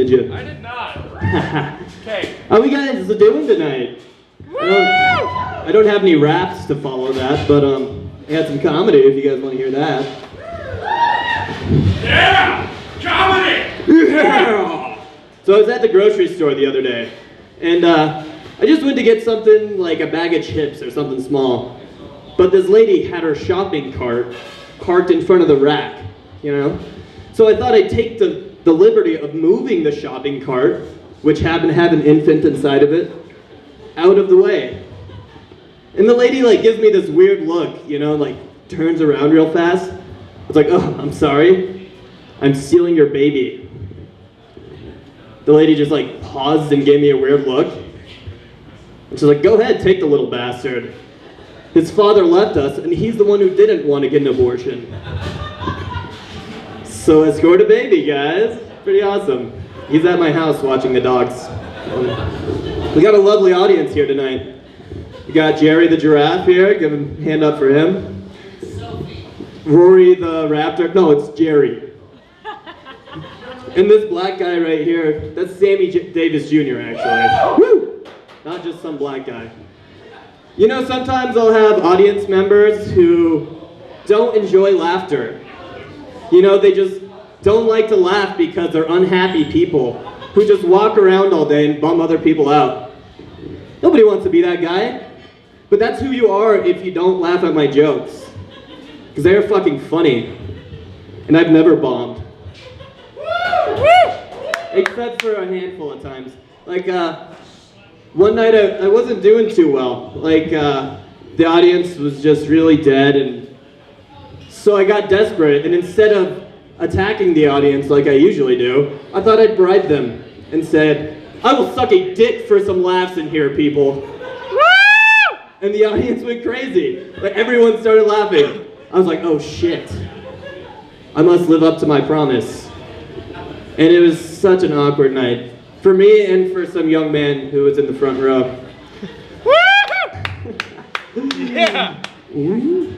did you? I did not. Okay. How are you guys doing tonight? I don't have any raps to follow that, but I got some comedy if you guys want to hear that. Yeah! Comedy! Yeah! So I was at the grocery store the other day, and I just went to get something like a bag of chips or something small. But this lady had her shopping cart parked in front of the rack, you know? So I thought I'd take the liberty of moving the shopping cart, which happened to have an infant inside of it, out of the way. And the lady like gives me this weird look, you know, like turns around real fast. It's like, oh, I'm sorry, I'm stealing your baby. The lady just like paused and gave me a weird look. And she's like, go ahead, take the little bastard. His father left us, and he's the one who didn't want to get an abortion. So I scored a baby, guys. Pretty awesome. He's at my house watching the dogs. We got a lovely audience here tonight. We got Jerry the giraffe here. Give a hand up for him. Rory the raptor. No, it's Jerry. And this black guy right here, that's Sammy Davis Jr. actually. Woo! Not just some black guy. You know, sometimes I'll have audience members who don't enjoy laughter. You know, they just don't like to laugh because they're unhappy people who just walk around all day and bum other people out. Nobody wants to be that guy. But that's who you are if you don't laugh at my jokes. Because they're fucking funny. And I've never bombed. Except for a handful of times. Like, one night I wasn't doing too well. Like, the audience was just really dead, and so I got desperate, and instead of attacking the audience like I usually do, I thought I'd bribe them and said, I will suck a dick for some laughs in here, people. Woo! And the audience went crazy. Like, everyone started laughing. I was like, oh shit. I must live up to my promise. And it was such an awkward night. For me and for some young man who was in the front row. Yeah! Mm-hmm.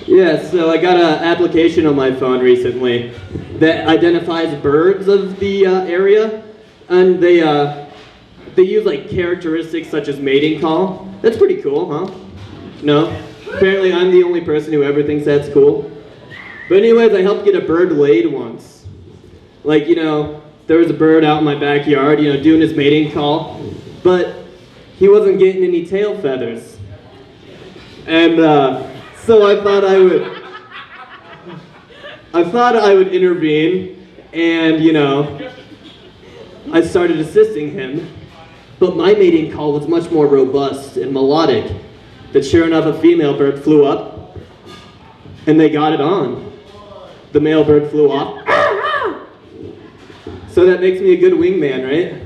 Yeah, so I got an application on my phone recently that identifies birds of the area, and they use like characteristics such as mating call. That's pretty cool, huh? No? Apparently I'm the only person who ever thinks that's cool. But anyways, I helped get a bird laid once. Like, you know, there was a bird out in my backyard, you know, doing his mating call, but he wasn't getting any tail feathers. And so I thought I would intervene, and, you know, I started assisting him, but my mating call was much more robust and melodic, that sure enough a female bird flew up, and they got it on. The male bird flew off. So that makes me a good wingman, right?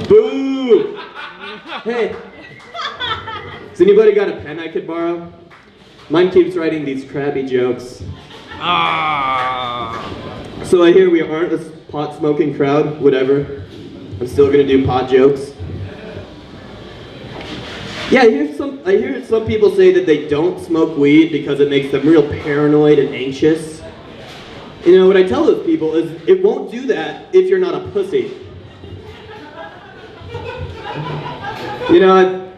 Boo! Hey, has anybody got a pen I could borrow? Mine keeps writing these crappy jokes. So I hear we aren't a pot-smoking crowd, whatever. I'm still gonna do pot jokes. Yeah, I hear some people say that they don't smoke weed because it makes them real paranoid and anxious. You know, what I tell those people is, it won't do that if you're not a pussy. You know,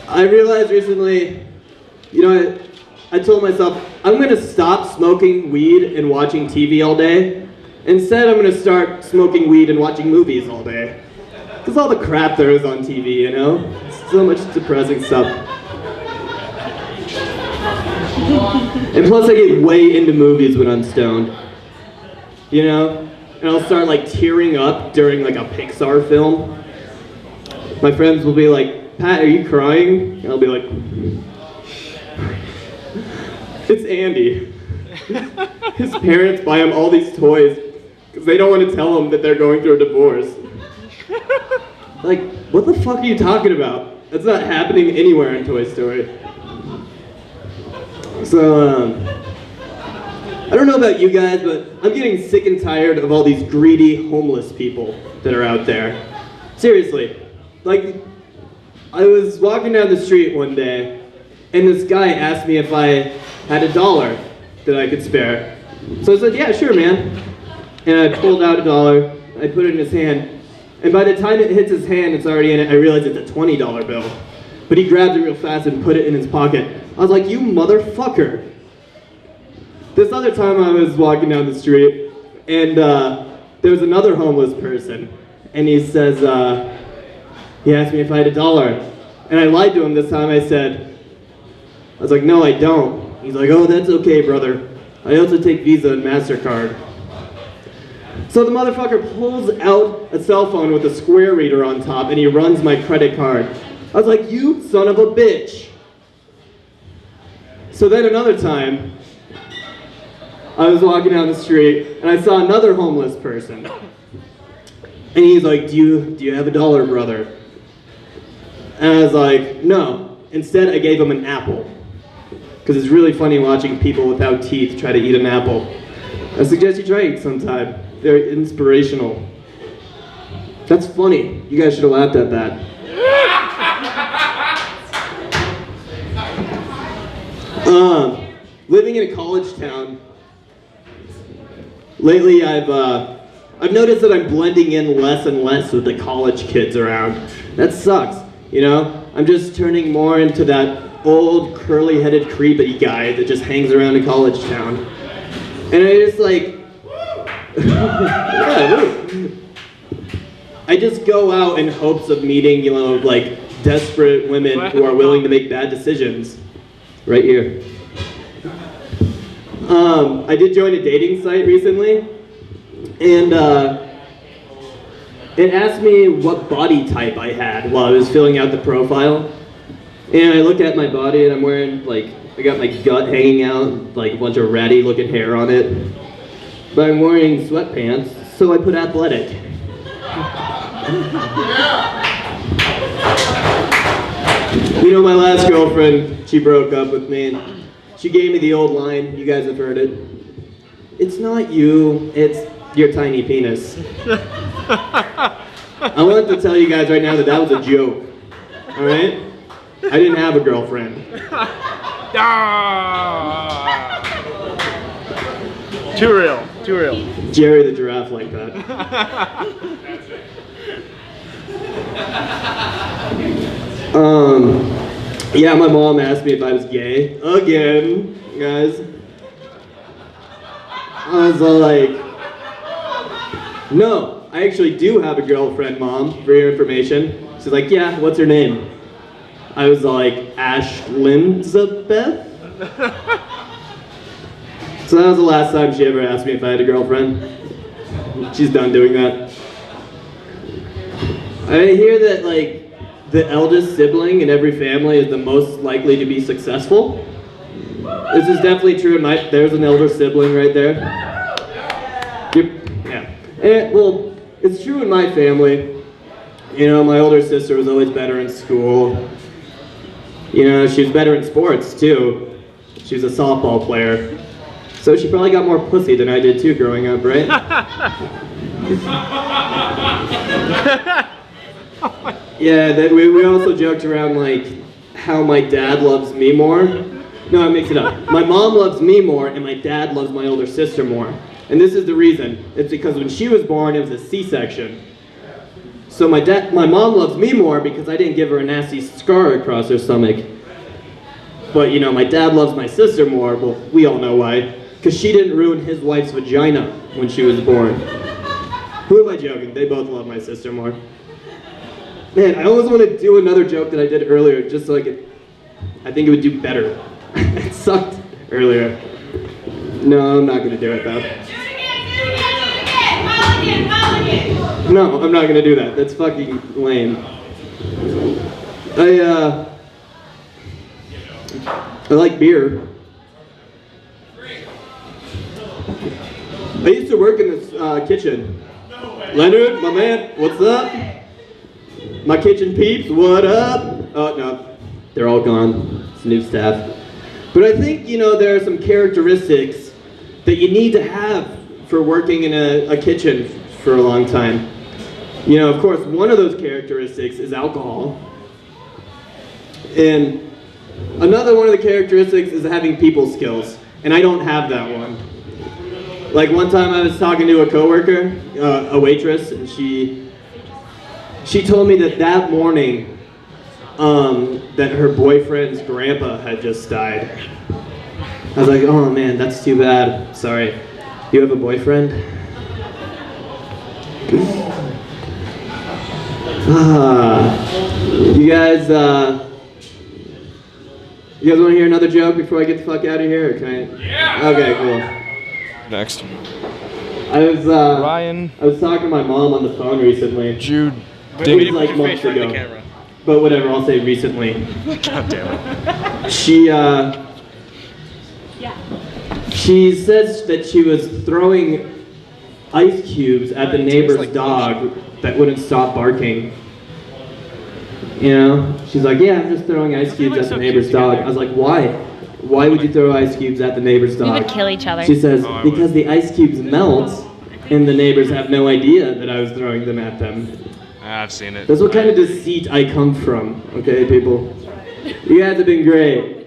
I realized recently, you know, I told myself, I'm gonna stop smoking weed and watching TV all day. Instead, I'm gonna start smoking weed and watching movies all day. Because all the crap there is on TV, you know? It's so much depressing stuff. And plus I get way into movies when I'm stoned. You know? And I'll start like tearing up during like a Pixar film. My friends will be like, Pat, are you crying? And I'll be like, it's Andy. His parents buy him all these toys because they don't want to tell him that they're going through a divorce. Like, what the fuck are you talking about? That's not happening anywhere in Toy Story. So, I don't know about you guys, but I'm getting sick and tired of all these greedy homeless people that are out there. Seriously. Like, I was walking down the street one day, and this guy asked me if I had $1 that I could spare. So I said, yeah, sure, man. And I pulled out $1, I put it in his hand, and by the time it hits his hand, it's already in it, I realize it's a $20 bill. But he grabbed it real fast and put it in his pocket. I was like, you motherfucker. This other time I was walking down the street, and there was another homeless person, and he says, he asked me if I had $1. And I lied to him this time. I was like, no, I don't. He's like, oh, that's okay, brother. I also take Visa and MasterCard. So the motherfucker pulls out a cell phone with a square reader on top, and he runs my credit card. I was like, you son of a bitch. So then another time, I was walking down the street, and I saw another homeless person. And he's like, do you have $1, brother? And I was like, no. Instead, I gave him an apple. Because it's really funny watching people without teeth try to eat an apple. I suggest you try it sometime. They're inspirational. That's funny. You guys should have laughed at that. Living in a college town, lately I've noticed that I'm blending in less and less with the college kids around. That sucks, you know? I'm just turning more into that old curly-headed creepy guy that just hangs around a college town. And I just like, yeah, woo. I just go out in hopes of meeting, you know, like desperate women who are willing to make bad decisions. Right here. I did join a dating site recently, and it asked me what body type I had while I was filling out the profile. And I looked at my body, and I'm wearing, like, I got my gut hanging out, like a bunch of ratty looking hair on it. But I'm wearing sweatpants, so I put athletic. You know, my last girlfriend, she broke up with me, and she gave me the old line, you guys have heard it. It's not you, it's your tiny penis. I want to tell you guys right now that that was a joke, all right? I didn't have a girlfriend. Too real, too real. Jerry the giraffe like that. Yeah, my mom asked me if I was gay. Again, guys. I was like, no, I actually do have a girlfriend, Mom, for your information. She's like, yeah, what's her name? I was like, Ashlynzabeth? So that was the last time she ever asked me if I had a girlfriend. She's done doing that. I hear that, like, the eldest sibling in every family is the most likely to be successful. This is definitely true in my, there's an elder sibling right there. Yep, yeah. And, well, it's true in my family. You know, my older sister was always better in school. You know, she was better in sports, too. She was a softball player. So she probably got more pussy than I did, too, growing up, right? Yeah, we also joked around, like, how my dad loves me more. No, I mixed it up. My mom loves me more, and my dad loves my older sister more. And this is the reason. It's because when she was born, it was a C-section. So my mom loves me more because I didn't give her a nasty scar across her stomach. But, you know, my dad loves my sister more. Well, we all know why. Because she didn't ruin his wife's vagina when she was born. Who am I joking? They both love my sister more. Man, I always want to do another joke that I did earlier, just so I think it would do better. It sucked earlier. No, I'm not going to do it, though. No, I'm not going to do that. That's fucking lame. I like beer. I used to work in this kitchen. Leonard, my man, what's up? My kitchen peeps, what up? Oh, no, they're all gone. It's new staff. But I think, you know, there are some characteristics that you need to have for working in a kitchen for a long time. You know, of course, one of those characteristics is alcohol. And another one of the characteristics is having people skills. And I don't have that one. Like one time I was talking to a coworker, a waitress, and she told me that morning that her boyfriend's grandpa had just died. I was like, oh man, that's too bad. Sorry. You have a boyfriend? You guys want to hear another joke before I get the fuck out of here? Or can I? Yeah. Okay, cool. Next. I was Ryan. I was talking to my mom on the phone recently. Jude. It was like months ago. But whatever, I'll say recently. God damn it. She says that she was throwing ice cubes at the neighbor's dog that wouldn't stop barking. You know? She's like, yeah, I'm just throwing ice cubes at the neighbor's dog. I was like, why? Why would you throw ice cubes at the neighbor's dog? We would kill each other. She says, because the ice cubes melt, and the neighbors have no idea that I was throwing them at them. I've seen it. That's what kind of deceit I come from, okay, people? You guys have been great.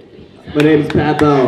My name is Pat Bell.